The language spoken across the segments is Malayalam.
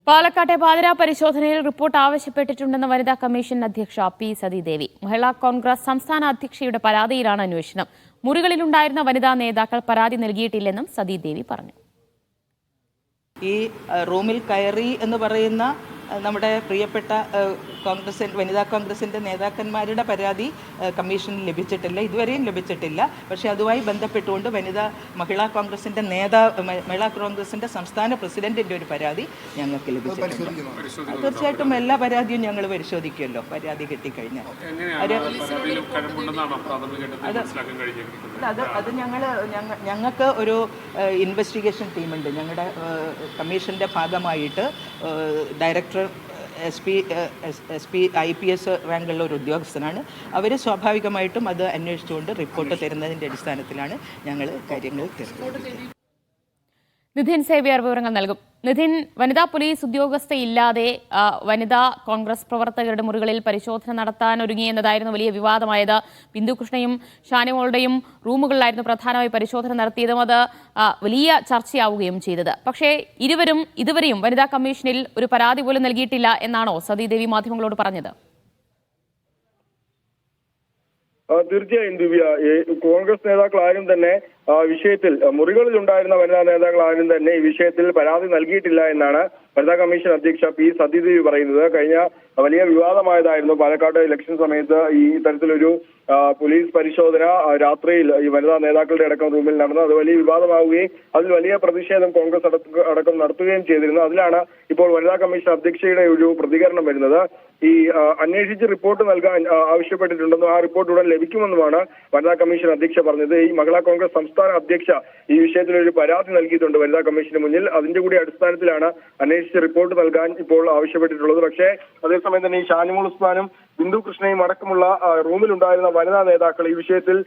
പാലക്കാട്ടെ പാതിരാ പരിശോധനയിൽ റിപ്പോർട്ട് ആവശ്യപ്പെട്ടിട്ടുണ്ടെന്ന് വനിതാ കമ്മീഷൻ അധ്യക്ഷ പി സതീദേവി. മഹിളാ കോൺഗ്രസ് സംസ്ഥാന അധ്യക്ഷയുടെ പരാതിയിലാണ് അന്വേഷണം. മുറികളിലുണ്ടായിരുന്ന വനിതാ നേതാക്കൾ പരാതി നൽകിയിട്ടില്ലെന്നും സതീദേവി പറഞ്ഞു. ഈ റൂമിൽ കയറി എന്ന് പറയുന്ന നമ്മുടെ പ്രിയപ്പെട്ട വനിതാ കോൺഗ്രസിൻ്റെ നേതാക്കന്മാരുടെ പരാതി കമ്മീഷന് ലഭിച്ചിട്ടില്ല, ഇതുവരെയും ലഭിച്ചിട്ടില്ല. പക്ഷേ അതുമായി ബന്ധപ്പെട്ടുകൊണ്ട് മഹിളാ കോൺഗ്രസിൻ്റെ സംസ്ഥാന പ്രസിഡന്റിൻ്റെ ഒരു പരാതി ഞങ്ങൾക്ക് ലഭിച്ചിട്ടുണ്ട്. തീർച്ചയായിട്ടും എല്ലാ പരാതിയും ഞങ്ങൾ പരിശോധിക്കുമല്ലോ, പരാതി കിട്ടിക്കഴിഞ്ഞാൽ. അത് ഞങ്ങൾക്ക് ഒരു ഇൻവെസ്റ്റിഗേഷൻ ടീമുണ്ട്. ഞങ്ങളുടെ കമ്മീഷൻ്റെ ഭാഗമായിട്ട് ഡയറക്ടർ SP IPS റാങ്കുള്ള ഒരു ഉദ്യോഗസ്ഥനാണ്. അവർ സ്വാഭാവികമായിട്ടും അത് അന്വേഷിച്ചുകൊണ്ട് റിപ്പോർട്ട് തരുന്നതിൻ്റെ അടിസ്ഥാനത്തിലാണ് ഞങ്ങൾ കാര്യങ്ങൾ തീർക്കുന്നത്. നിധിൻ സേവ്യർ വിവരങ്ങൾ നൽകും. നിധിൻ, വനിതാ പോലീസ് ഉദ്യോഗസ്ഥയില്ലാതെ വനിതാ കോൺഗ്രസ് പ്രവർത്തകരുടെ മുറികളിൽ പരിശോധന നടത്താൻ ഒരുങ്ങിയെന്നതായിരുന്നു വലിയ വിവാദമായത്. ബിന്ദുകൃഷ്ണയും ഷാനിമോളുടെയും റൂമുകളിലായിരുന്നു പ്രധാനമായി പരിശോധന നടത്തിയതും അത് വലിയ ചർച്ചയാവുകയും ചെയ്തത്. പക്ഷേ ഇരുവരും ഇതുവരെയും വനിതാ കമ്മീഷനിൽ ഒരു പരാതി പോലും നൽകിയിട്ടില്ല എന്നാണോ സതീദേവി മാധ്യമങ്ങളോട് പറഞ്ഞത്? തീർച്ചയായും ദിവ്യ, കോൺഗ്രസ് നേതാക്കൾ ആരും തന്നെ വിഷയത്തിൽ മുറികളിൽ ഉണ്ടായിരുന്ന വനിതാ നേതാക്കൾ ആരും തന്നെ ഈ വിഷയത്തിൽ പരാതി നൽകിയിട്ടില്ല എന്നാണ് വനിതാ കമ്മീഷൻ അധ്യക്ഷ പി സതീദേവി പറയുന്നത്. കഴിഞ്ഞ വലിയ വിവാദമായതായിരുന്നു പാലക്കാട് ഇലക്ഷൻ സമയത്ത് ഈ തരത്തിലൊരു പോലീസ് പരിശോധന രാത്രിയിൽ ഈ വനിതാ നേതാക്കളുടെ അടക്കം റൂമിൽ നടന്നു. അത് വലിയ വിവാദമാവുകയും അതിൽ വലിയ പ്രതിഷേധം കോൺഗ്രസ് അടക്കം നടത്തുകയും ചെയ്തിരുന്നു. അതിലാണ് ഇപ്പോൾ വനിതാ കമ്മീഷൻ അധ്യക്ഷയുടെ ഒരു പ്രതികരണം വരുന്നത്. ഈ അന്വേഷിച്ച് റിപ്പോർട്ട് നൽകാൻ ആവശ്യപ്പെട്ടിട്ടുണ്ടെന്നും ആ റിപ്പോർട്ട് ഉടൻ ലഭിക്കുമെന്നുമാണ് വനിതാ കമ്മീഷൻ അധ്യക്ഷ പറഞ്ഞത്. ഈ മഹിളാ കോൺഗ്രസ് സംസ്ഥാന അധ്യക്ഷ ഈ വിഷയത്തിൽ ഒരു പരാതി നൽകിയിട്ടുണ്ട് വനിതാ കമ്മീഷന് മുന്നിൽ. അതിന്റെ കൂടി അടിസ്ഥാനത്തിലാണ് അന്വേഷിച്ച് റിപ്പോർട്ട് നൽകാൻ ഇപ്പോൾ ആവശ്യപ്പെട്ടിട്ടുള്ളത്. പക്ഷേ അതേസമയം തന്നെ ഈ ഷാനിമോൾ ഉസ്മാനും ബിന്ദുകൃഷ്ണയും അടക്കമുള്ള റൂമിലുണ്ടായിരുന്ന വനിതാ നേതാക്കൾ ഈ വിഷയത്തിൽ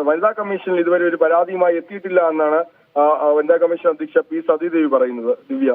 വനിതാ കമ്മീഷനിൽ ഇതുവരെ ഒരു പരാതിയുമായി എത്തിയിട്ടില്ല എന്നാണ് വനിതാ കമ്മീഷൻ അധ്യക്ഷ പി സതീദേവി പറയുന്നത്. ദിവ്യ.